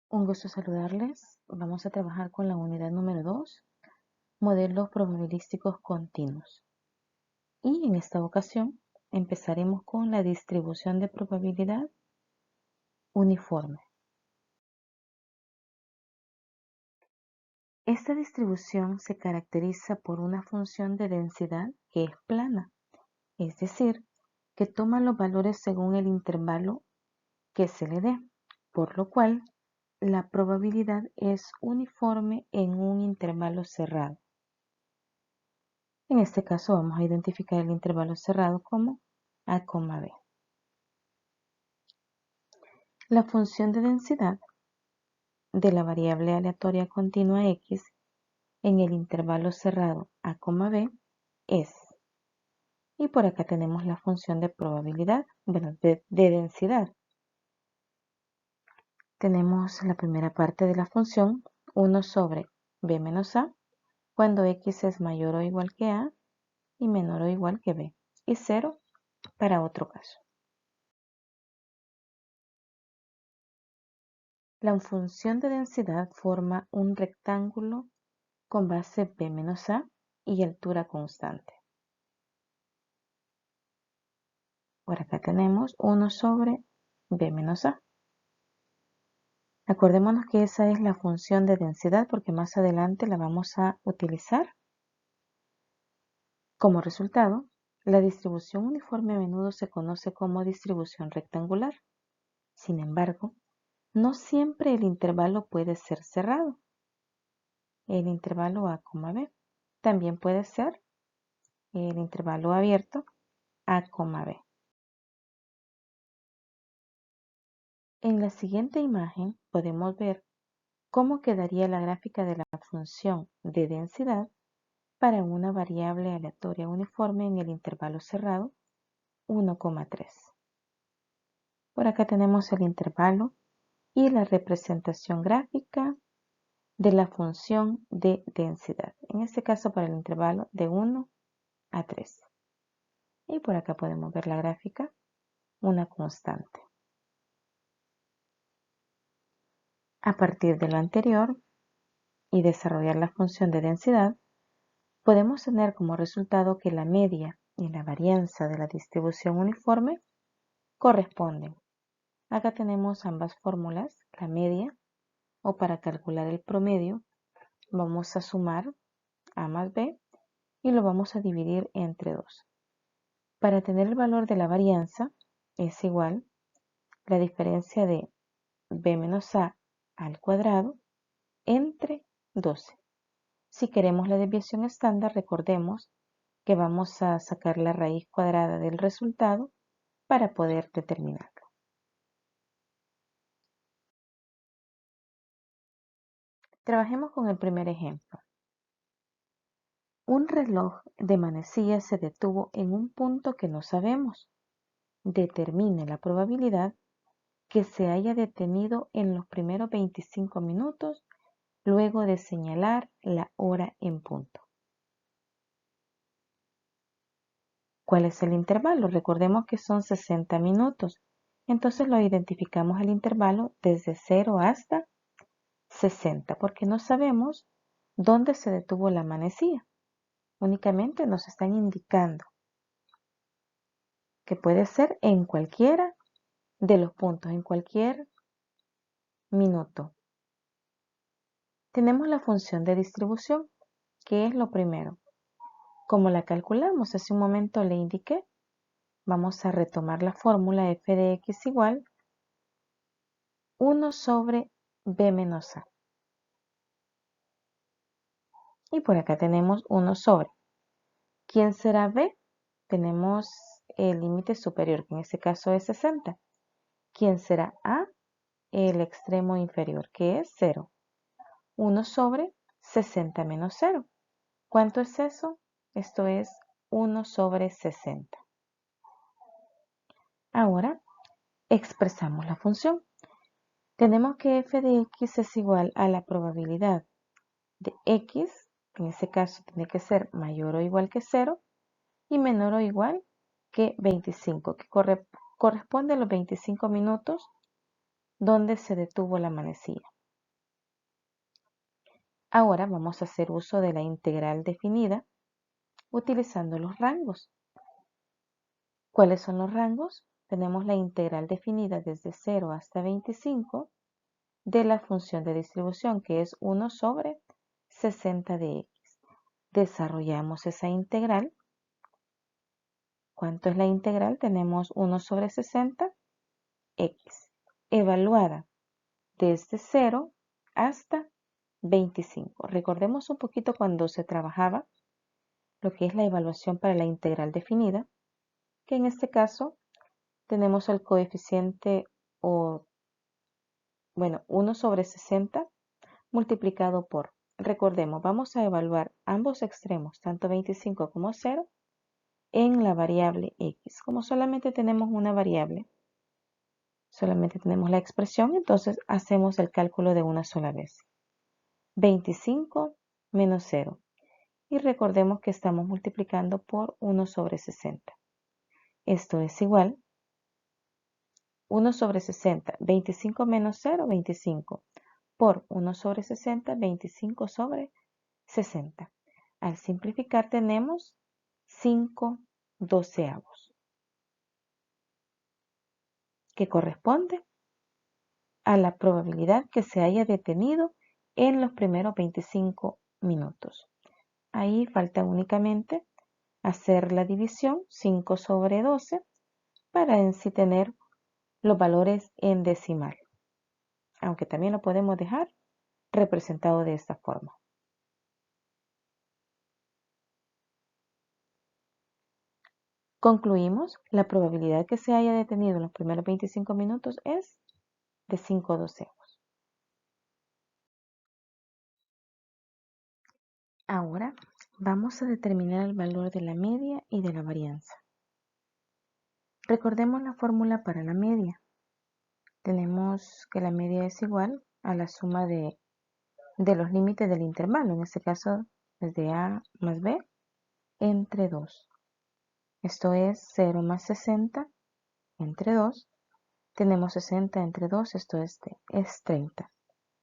Un gusto saludarles. Vamos a trabajar con la unidad número 2, modelos probabilísticos continuos. Y en esta ocasión empezaremos con la distribución de probabilidad uniforme. Esta distribución se caracteriza por una función de densidad que es plana, es decir, que toma los valores según el intervalo que se le dé, por lo cual la probabilidad es uniforme en un intervalo cerrado. En este caso vamos a identificar el intervalo cerrado como A, B. La función de densidad de la variable aleatoria continua x en el intervalo cerrado A, B es, y por acá tenemos la función de probabilidad, de densidad. Tenemos la primera parte de la función 1 sobre b menos a, cuando x es mayor o igual que a y menor o igual que b, y 0 para otro caso. La función de densidad forma un rectángulo con base b menos a y altura constante. Por acá tenemos 1 sobre b menos a. Acordémonos que esa es la función de densidad porque más adelante la vamos a utilizar. Como resultado, la distribución uniforme a menudo se conoce como distribución rectangular. Sin embargo, no siempre el intervalo puede ser cerrado. El intervalo a, b también puede ser el intervalo abierto A, B. En la siguiente imagen podemos ver cómo quedaría la gráfica de la función de densidad para una variable aleatoria uniforme en el intervalo cerrado 1,3. Por acá tenemos el intervalo y la representación gráfica de la función de densidad. En este caso para el intervalo de 1 a 3. Y por acá podemos ver la gráfica, una constante. A partir de lo anterior y desarrollar la función de densidad, podemos tener como resultado que la media y la varianza de la distribución uniforme corresponden. Acá tenemos ambas fórmulas, la media, o para calcular el promedio, vamos a sumar A más B y lo vamos a dividir entre 2. Para tener el valor de la varianza es igual la diferencia de B menos A al cuadrado entre 12. Si queremos la desviación estándar, recordemos que vamos a sacar la raíz cuadrada del resultado para poder determinarlo. Trabajemos con el primer ejemplo. Un reloj de manecilla se detuvo en un punto que no sabemos. Determine la probabilidad que se haya detenido en los primeros 25 minutos luego de señalar la hora en punto. ¿Cuál es el intervalo? Recordemos que son 60 minutos. Entonces lo identificamos el intervalo desde 0 hasta 60, porque no sabemos dónde se detuvo la manecilla. Únicamente nos están indicando que puede ser en cualquiera de los puntos, en cualquier minuto. Tenemos la función de distribución, que es lo primero. Como la calculamos hace un momento le indiqué, vamos a retomar la fórmula f de x igual 1 sobre b menos a. Y por acá tenemos 1 sobre. ¿Quién será b? Tenemos el límite superior, que en este caso es 60. ¿Quién será a? El extremo inferior, que es 0. 1 sobre 60 menos 0. ¿Cuánto es eso? Esto es 1 sobre 60. Ahora expresamos la función. Tenemos que f de x es igual a la probabilidad de x, en este caso tiene que ser mayor o igual que 0, y menor o igual que 25, que corresponde a los 25 minutos donde se detuvo la manecilla. Ahora vamos a hacer uso de la integral definida utilizando los rangos. ¿Cuáles son los rangos? Tenemos la integral definida desde 0 hasta 25 de la función de distribución, que es 1 sobre 60 de x. Desarrollamos esa integral. ¿Cuánto es la integral? Tenemos 1 sobre 60 x, evaluada desde 0 hasta 25. Recordemos un poquito cuando se trabajaba lo que es la evaluación para la integral definida, que en este caso tenemos el coeficiente 1 sobre 60 multiplicado por, recordemos, vamos a evaluar ambos extremos, tanto 25 como 0, en la variable x. Como solamente tenemos una variable, solamente tenemos la expresión, entonces hacemos el cálculo de una sola vez. 25 menos 0. Y recordemos que estamos multiplicando por 1 sobre 60. Esto es igual 1 sobre 60, 25 menos 0, 25, por 1 sobre 60, 25 sobre 60. Al simplificar tenemos 5 doceavos, que corresponde a la probabilidad que se haya detenido en los primeros 25 minutos. Ahí falta únicamente hacer la división 5 sobre 12 para en sí tener los valores en decimal, aunque también lo podemos dejar representado de esta forma. Concluimos, la probabilidad que se haya detenido en los primeros 25 minutos es de 5 doceavos. Ahora vamos a determinar el valor de la media y de la varianza. Recordemos la fórmula para la media. Tenemos que la media es igual a la suma de los límites del intervalo, en este caso desde A más B entre 2. Esto es 0 más 60 entre 2. Tenemos 60 entre 2, esto es 30.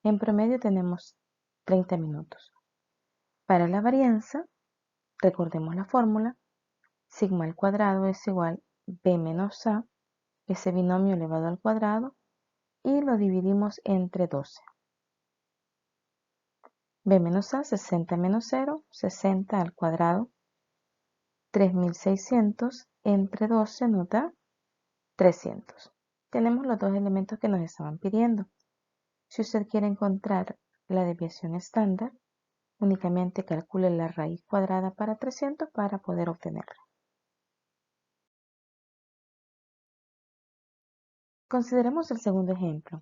En promedio tenemos 30 minutos. Para la varianza, recordemos la fórmula, sigma al cuadrado es igual b menos a, ese binomio elevado al cuadrado, y lo dividimos entre 12. b menos a, 60 menos 0, 60 al cuadrado, 3600 entre 12 nos da 300. Tenemos los dos elementos que nos estaban pidiendo. Si usted quiere encontrar la desviación estándar, únicamente calcule la raíz cuadrada para 300 para poder obtenerla. Consideremos el segundo ejemplo.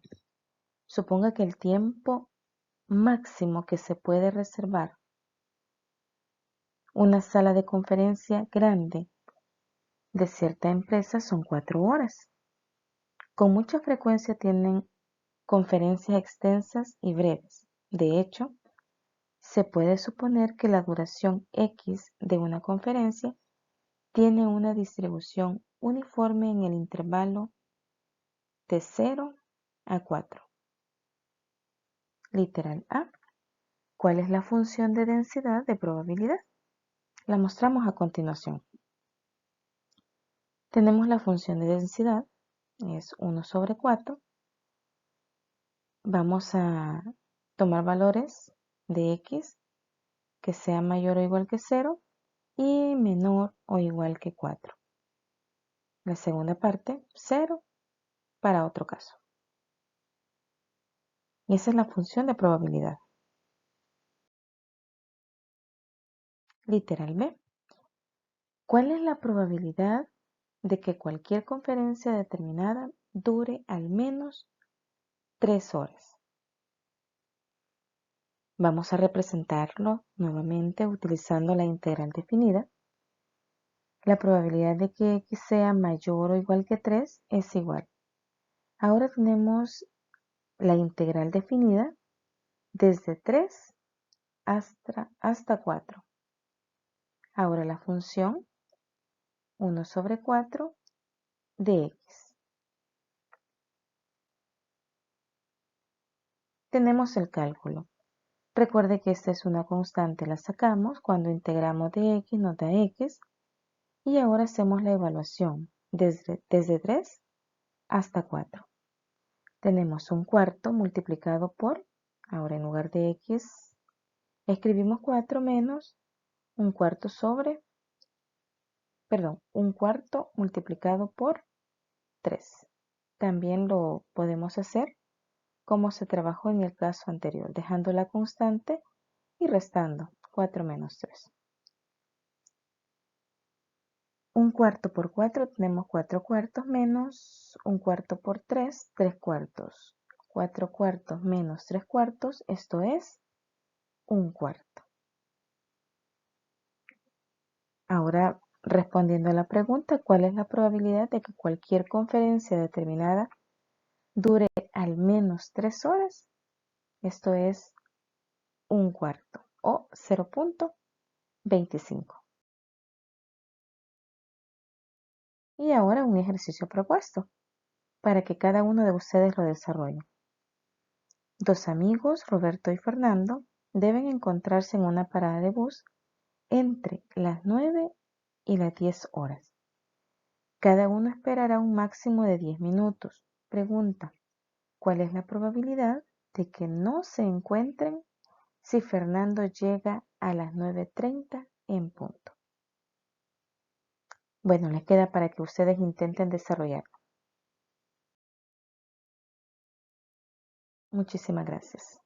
Suponga que el tiempo máximo que se puede reservar una sala de conferencia grande de cierta empresa son 4 horas. Con mucha frecuencia tienen conferencias extensas y breves. De hecho, se puede suponer que la duración X de una conferencia tiene una distribución uniforme en el intervalo de 0 a 4. Literal A. ¿Cuál es la función de densidad de probabilidad? La mostramos a continuación. Tenemos la función de densidad, es 1 sobre 4. Vamos a tomar valores de X que sea mayor o igual que 0 y menor o igual que 4. La segunda parte, 0 para otro caso. Y esa es la función de probabilidad. Literal B. ¿Cuál es la probabilidad de que cualquier conferencia determinada dure al menos 3 horas? Vamos a representarlo nuevamente utilizando la integral definida. La probabilidad de que X sea mayor o igual que 3 es igual. Ahora tenemos la integral definida desde 3 hasta 4. Ahora la función 1 sobre 4 de X. Tenemos el cálculo. Recuerde que esta es una constante, la sacamos cuando integramos de x nos da x y ahora hacemos la evaluación desde 3 hasta 4. Tenemos un cuarto multiplicado por, ahora en lugar de x, escribimos 4 menos un cuarto un cuarto multiplicado por 3. También lo podemos hacer como se trabajó en el caso anterior, dejando la constante y restando 4 menos 3. Un cuarto por 4 tenemos 4 cuartos menos un cuarto por 3, 3 cuartos. 4 cuartos menos 3 cuartos, esto es un cuarto. Ahora, respondiendo a la pregunta, ¿cuál es la probabilidad de que cualquier conferencia determinada dure al menos 3 horas? Esto es un cuarto o 0.25. Y ahora un ejercicio propuesto para que cada uno de ustedes lo desarrolle. Dos amigos, Roberto y Fernando, deben encontrarse en una parada de bus entre las 9 y las 10 horas. Cada uno esperará un máximo de 10 minutos. Pregunta, ¿cuál es la probabilidad de que no se encuentren si Fernando llega a las 9:30 en punto? Bueno, les queda para que ustedes intenten desarrollarlo. Muchísimas gracias.